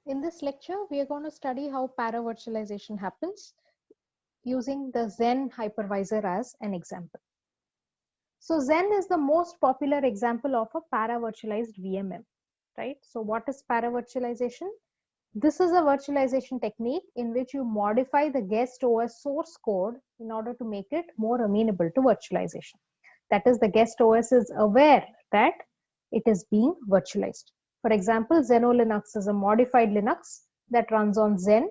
In this lecture, we are going to study how para-virtualization happens using the Zen hypervisor as an example. So Zen is the most popular example of a para-virtualized VMM, right? So what is para-virtualization? This is a virtualization technique in which you modify the guest OS source code in order to make it more amenable to virtualization. That is, the guest OS is aware that it is being virtualized. For example, XenoLinux is a modified Linux that runs on Zen,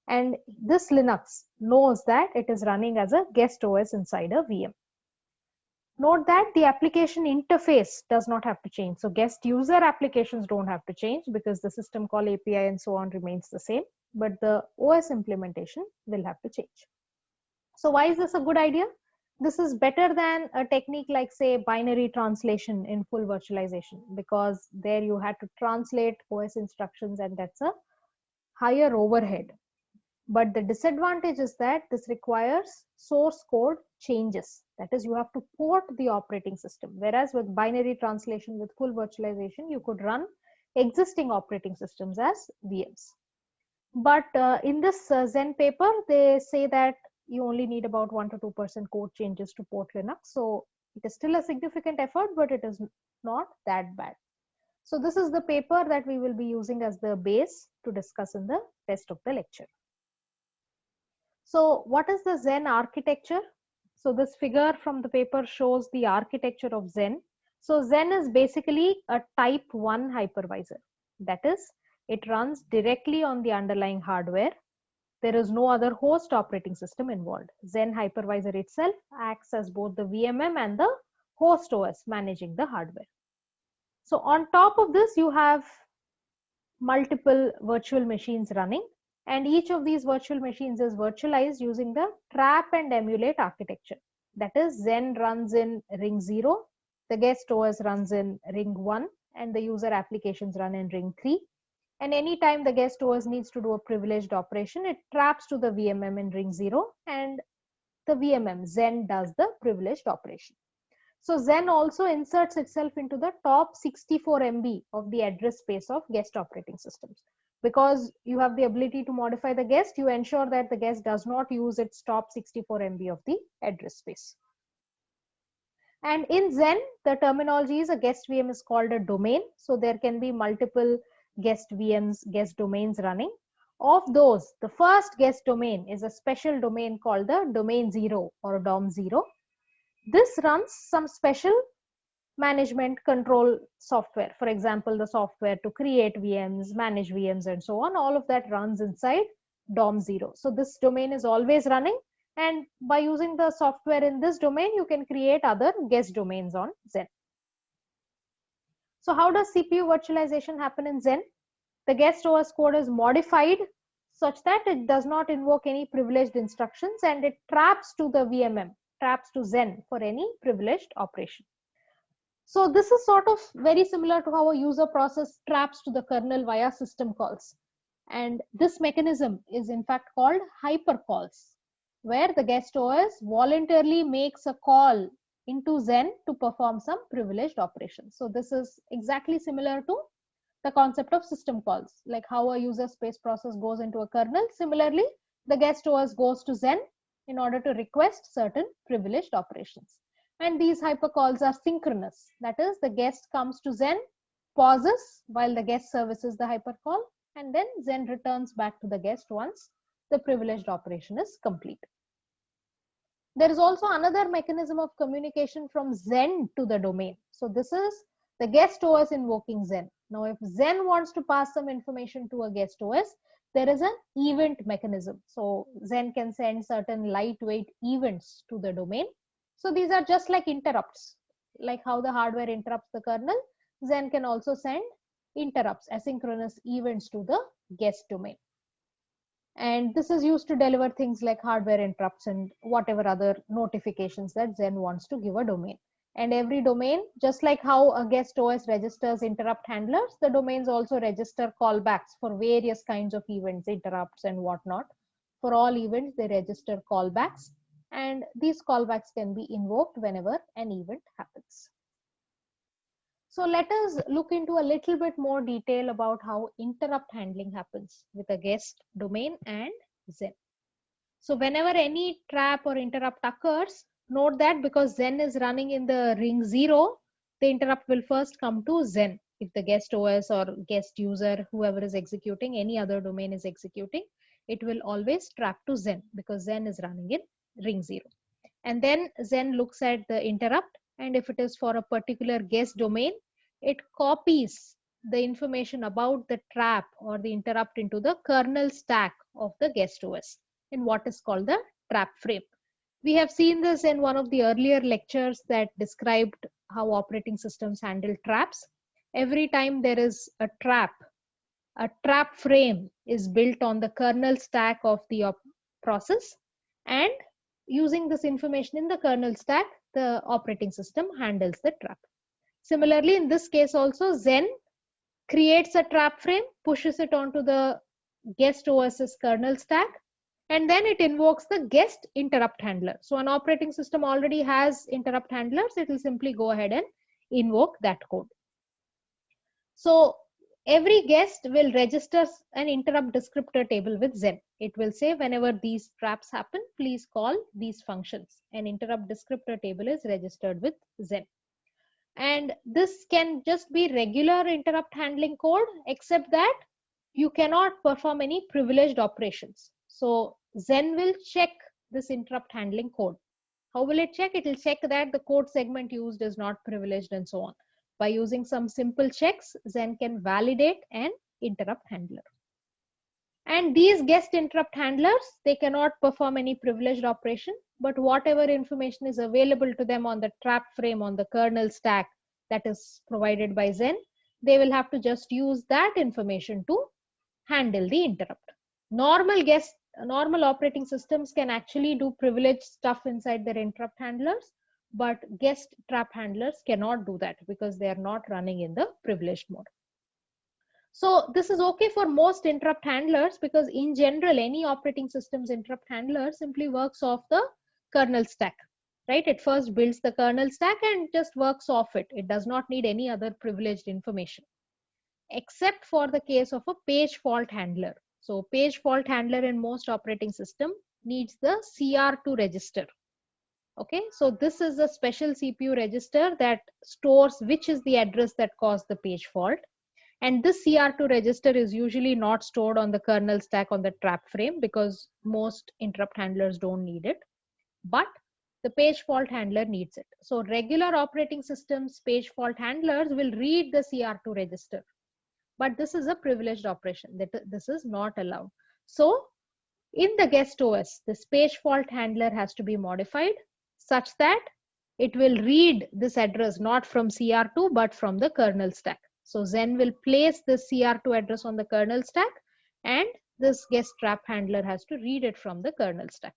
and this Linux knows that it is running as a guest OS inside a VM. Note that the application interface does not have to change. So guest user applications don't have to change because the system call API and so on remains the same, but the OS implementation will have to change. So why is this a good idea? This is better than a technique like, say, binary translation in full virtualization, because there you had to translate OS instructions and that's a higher overhead. But the disadvantage is that this requires source code changes. That is, you have to port the operating system. Whereas with binary translation with full virtualization, you could run existing operating systems as VMs. But in this Zen paper, they say that you only need about 1 to 2% code changes to port Linux. So it is still a significant effort, but it is not that bad. So this is the paper that we will be using as the base to discuss in the rest of the lecture. So what is the Zen architecture? So this figure from the paper shows the architecture of Zen. So Zen is basically a type 1 hypervisor. That is, it runs directly on the underlying hardware. There is no other host operating system involved. Zen hypervisor itself acts as both the VMM and the host OS managing the hardware. So on top of this, you have multiple virtual machines running, and each of these virtual machines is virtualized using the trap and emulate architecture. That is, Zen runs in ring 0, the guest OS runs in ring 1, and the user applications run in ring 3. And anytime the guest OS needs to do a privileged operation, it traps to the VMM in ring 0, and the VMM, Zen, does the privileged operation. So Zen also inserts itself into the top 64 MB of the address space of guest operating systems. Because you have the ability to modify the guest, you ensure that the guest does not use its top 64 MB of the address space. And in Zen, the terminology is a guest VM is called a domain. So there can be multiple guest VMs, guest domains running. Of those, the first guest domain is a special domain called the domain 0 or DOM 0. This runs some special management control software. For example, the software to create VMs, manage VMs, and so on. All of that runs inside DOM 0. So this domain is always running. And by using the software in this domain, you can create other guest domains on Zen. So how does CPU virtualization happen in Zen? The guest OS code is modified such that it does not invoke any privileged instructions, and it traps to the VMM, traps to Zen for any privileged operation. So this is sort of very similar to how a user process traps to the kernel via system calls. And this mechanism is in fact called hypercalls, where the guest OS voluntarily makes a call into Zen to perform some privileged operations. So this is exactly similar to the concept of system calls, like how a user space process goes into a kernel. Similarly, the guest OS goes to Zen in order to request certain privileged operations. And these hypercalls are synchronous. That is, the guest comes to Zen, pauses while the guest services the hypercall, and then Zen returns back to the guest once the privileged operation is complete. There is also another mechanism of communication from Zen to the domain. So this is the guest OS invoking Zen. Now, if Zen wants to pass some information to a guest OS, there is an event mechanism. So Zen can send certain lightweight events to the domain. So these are just like interrupts, like how the hardware interrupts the kernel. Zen can also send interrupts, asynchronous events to the guest domain. And this is used to deliver things like hardware interrupts and whatever other notifications that Zen wants to give a domain. And every domain, just like how a guest OS registers interrupt handlers, the domains also register callbacks for various kinds of events, interrupts and whatnot. For all events, they register callbacks, and these callbacks can be invoked whenever an event happens. So let us look into a little bit more detail about how interrupt handling happens with a guest domain and Zen. So whenever any trap or interrupt occurs, note that because Zen is running in the ring 0, the interrupt will first come to Zen. If the guest OS or guest user, whoever is executing, any other domain is executing, it will always trap to Zen because Zen is running in ring 0. And then Zen looks at the interrupt, and if it is for a particular guest domain, it copies the information about the trap or the interrupt into the kernel stack of the guest OS in what is called the trap frame. We have seen this in one of the earlier lectures that described how operating systems handle traps. Every time there is a trap frame is built on the kernel stack of the process, and using this information in the kernel stack, the operating system handles the trap. Similarly, in this case also, Zen creates a trap frame, pushes it onto the guest OS's kernel stack, and then it invokes the guest interrupt handler. So an operating system already has interrupt handlers. It will simply go ahead and invoke that code. So every guest will register an interrupt descriptor table with Zen. It will say whenever these traps happen, please call these functions. An interrupt descriptor table is registered with Zen. And this can just be regular interrupt handling code, except that you cannot perform any privileged operations. So Zen will check this interrupt handling code. How will it check? It will check that the code segment used is not privileged and so on. By using some simple checks, Zen can validate an interrupt handler. And these guest interrupt handlers, they cannot perform any privileged operation, but whatever information is available to them on the trap frame on the kernel stack that is provided by Zen, they will have to just use that information to handle the interrupt. Normal operating systems can actually do privileged stuff inside their interrupt handlers, but guest trap handlers cannot do that because they are not running in the privileged mode. So this is okay for most interrupt handlers because in general, any operating system's interrupt handler simply works off the kernel stack, right? It first builds the kernel stack and just works off it. It does not need any other privileged information, except for the case of a page fault handler. So page fault handler in most operating system needs the CR2 register. Okay, so this is a special CPU register that stores which is the address that caused the page fault. And this CR2 register is usually not stored on the kernel stack on the trap frame because most interrupt handlers don't need it. But the page fault handler needs it. So regular operating systems page fault handlers will read the CR2 register. But this is a privileged operation. This is not allowed. So in the guest OS, this page fault handler has to be modified such that it will read this address not from CR2 but from the kernel stack. So Zen will place the CR2 address on the kernel stack, and this guest trap handler has to read it from the kernel stack.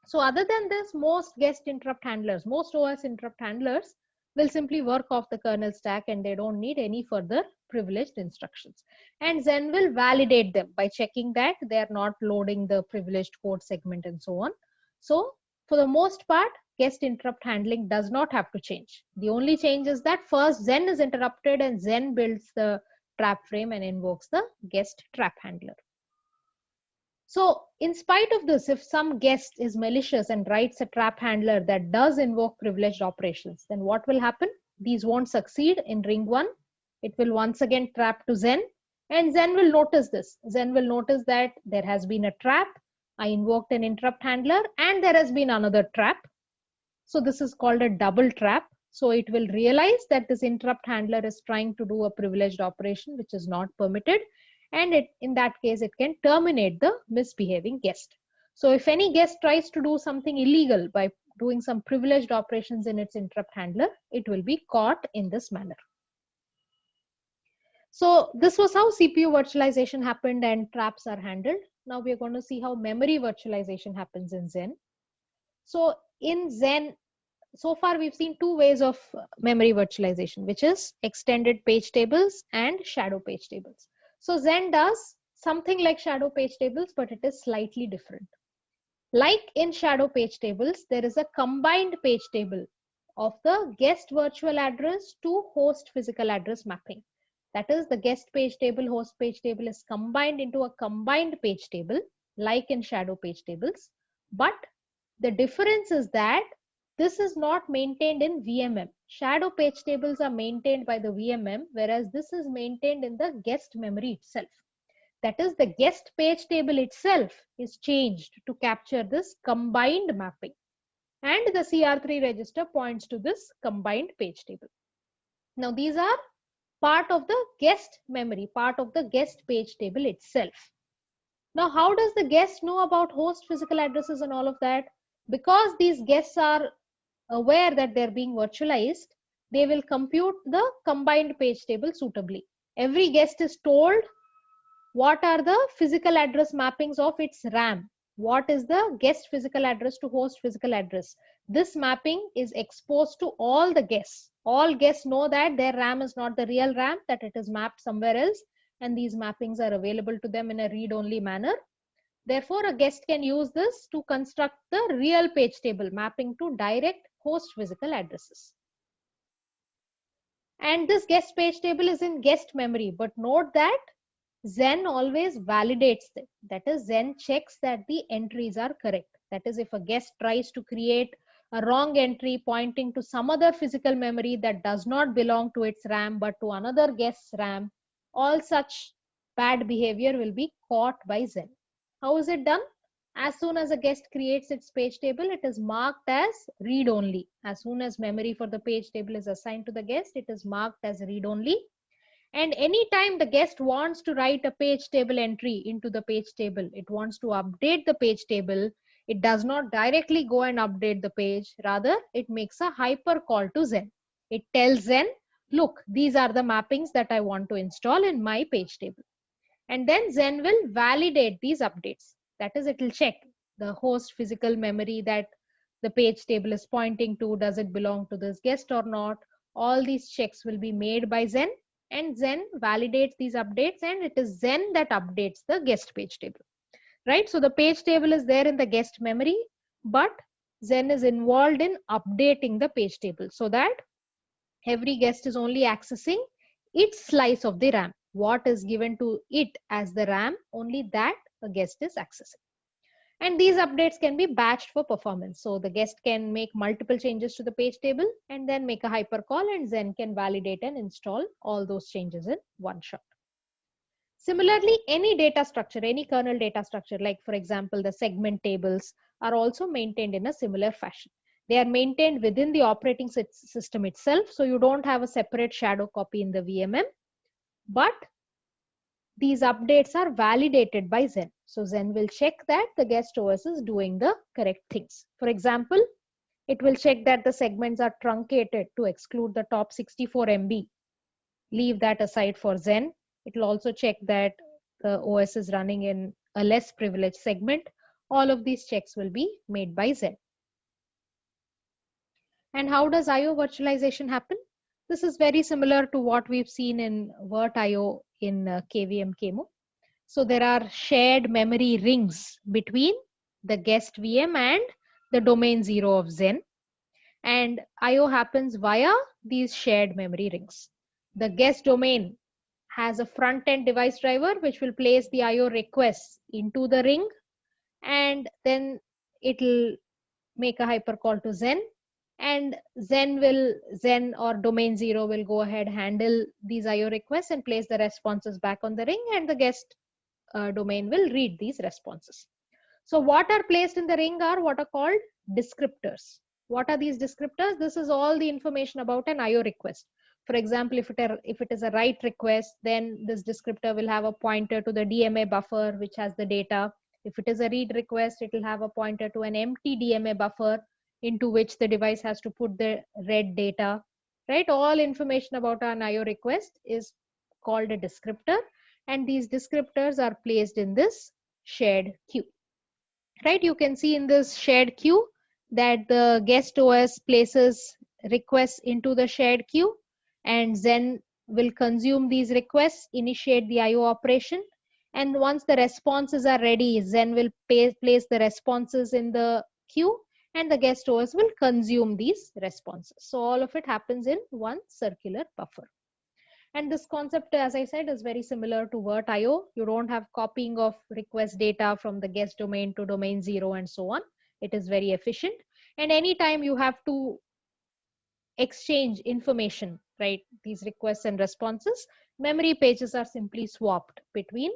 So other than this, most guest interrupt handlers, most OS interrupt handlers will simply work off the kernel stack and they don't need any further privileged instructions. And Zen will validate them by checking that they are not loading the privileged code segment and so on. So for the most part, guest interrupt handling does not have to change. The only change is that first Zen is interrupted and Zen builds the trap frame and invokes the guest trap handler. So in spite of this, if some guest is malicious and writes a trap handler that does invoke privileged operations, then what will happen? These won't succeed in ring 1. It will once again trap to Zen, and Zen will notice this. Zen will notice that there has been a trap. I invoked an interrupt handler and there has been another trap. So this is called a double trap. So it will realize that this interrupt handler is trying to do a privileged operation which is not permitted. And in that case, it can terminate the misbehaving guest. So if any guest tries to do something illegal by doing some privileged operations in its interrupt handler, it will be caught in this manner. So this was how CPU virtualization happened and traps are handled. Now we are going to see how memory virtualization happens in Zen. So in Zen, so far we've seen two ways of memory virtualization, which is extended page tables and shadow page tables. So Zen does something like shadow page tables, but it is slightly different. Like in shadow page tables, there is a combined page table of the guest virtual address to host physical address mapping. That is, the guest page table, host page table is combined into a combined page table, like in shadow page tables. But the difference is that this is not maintained in VMM. Shadow page tables are maintained by the VMM, whereas this is maintained in the guest memory itself. That is, the guest page table itself is changed to capture this combined mapping. And the CR3 register points to this combined page table. Now, these are part of the guest memory, part of the guest page table itself. Now, how does the guest know about host physical addresses and all of that? Because these guests are aware that they're being virtualized, they will compute the combined page table suitably. Every guest is told what are the physical address mappings of its RAM. What is the guest physical address to host physical address? This mapping is exposed to all the guests. All guests know that their RAM is not the real RAM, that it is mapped somewhere else, and these mappings are available to them in a read-only manner. Therefore, a guest can use this to construct the real page table mapping to direct host physical addresses. And this guest page table is in guest memory, but note that Zen always validates it. That is, Zen checks that the entries are correct. That is, if a guest tries to create a wrong entry pointing to some other physical memory that does not belong to its RAM but to another guest's RAM, all such bad behavior will be caught by Zen. How is it done? As soon as a guest creates its page table, it is marked as read only. As soon as memory for the page table is assigned to the guest, it is marked as read only. And anytime the guest wants to write a page table entry into the page table, it wants to update the page table, it does not directly go and update the page. Rather, it makes a hyper call to Zen. It tells Zen, look, these are the mappings that I want to install in my page table. And then Zen will validate these updates. That is, it will check the host physical memory that the page table is pointing to. Does it belong to this guest or not? All these checks will be made by Zen, and Zen validates these updates, and it is Zen that updates the guest page table. Right? So the page table is there in the guest memory, but Zen is involved in updating the page table so that every guest is only accessing its slice of the RAM. What is given to it as the RAM, only that a guest is accessing. And these updates can be batched for performance. So the guest can make multiple changes to the page table and then make a hypercall, and Zen can validate and install all those changes in one shot. Similarly, any data structure, any kernel data structure, like for example, the segment tables, are also maintained in a similar fashion. They are maintained within the operating system itself. So you don't have a separate shadow copy in the VMM. But these updates are validated by Zen. So Zen will check that the guest OS is doing the correct things. For example, it will check that the segments are truncated to exclude the top 64 MB. Leave that aside for Zen. It will also check that the OS is running in a less privileged segment. All of these checks will be made by Zen. And how does IO virtualization happen? This is very similar to what we've seen in VirtIO in KVM QEMU. So there are shared memory rings between the guest VM and the domain 0 of Zen. And IO happens via these shared memory rings. The guest domain has a front-end device driver which will place the IO requests into the ring, and then it will make a hypercall to Zen, and Zen or domain 0 will go ahead, handle these IO requests and place the responses back on the ring, and the guest domain will read these responses. So what are placed in the ring are what are called descriptors. What are these descriptors? This is all the information about an IO request. For example, if it is a write request, then this descriptor will have a pointer to the DMA buffer which has the data. If it is a read request, it will have a pointer to an empty DMA buffer into which the device has to put the read data. Right? All information about an IO request is called a descriptor, and these descriptors are placed in this shared queue. Right? You can see in this shared queue that the guest OS places requests into the shared queue, and Zen will consume these requests, initiate the IO operation, and once the responses are ready, Zen will place the responses in the queue, and the guest OS will consume these responses. So all of it happens in one circular buffer. And this concept, as I said, is very similar to VirtIO. You don't have copying of request data from the guest domain to domain 0 and so on. It is very efficient. And anytime you have to exchange information, right, these requests and responses, memory pages are simply swapped between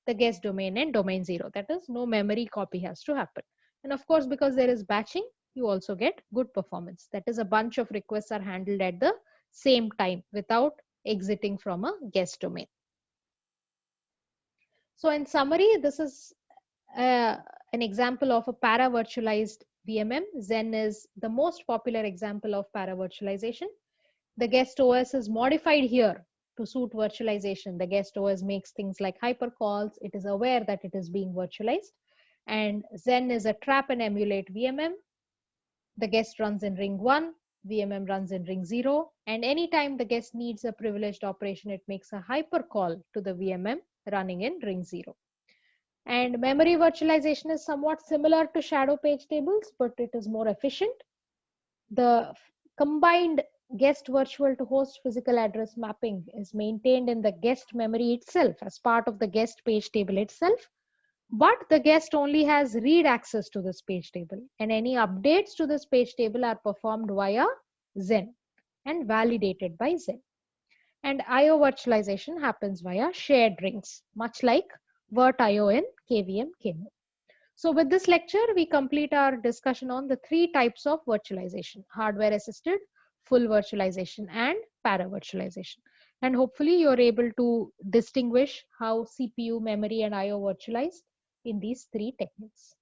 the guest domain and domain 0. That is, no memory copy has to happen. And of course, because there is batching, you also get good performance. That is, a bunch of requests are handled at the same time without exiting from a guest domain. So in summary, this is an example of a para-virtualized VMM. Zen is the most popular example of para-virtualization. The guest OS is modified here to suit virtualization. The guest OS makes things like hypercalls. It is aware that it is being virtualized. And Zen is a trap and emulate VMM. The guest runs in ring 1, VMM runs in ring 0. And anytime the guest needs a privileged operation, it makes a hypercall to the VMM running in ring 0. And memory virtualization is somewhat similar to shadow page tables, but it is more efficient. The combined guest virtual to host physical address mapping is maintained in the guest memory itself as part of the guest page table itself. But the guest only has read access to this page table, and any updates to this page table are performed via Zen and validated by Zen. And IO virtualization happens via shared rings, much like VirtIO in KVM KMO. So with this lecture, we complete our discussion on the three types of virtualization: hardware assisted, full virtualization, and para virtualization. And hopefully you're able to distinguish how CPU, memory, and IO virtualize in these three techniques.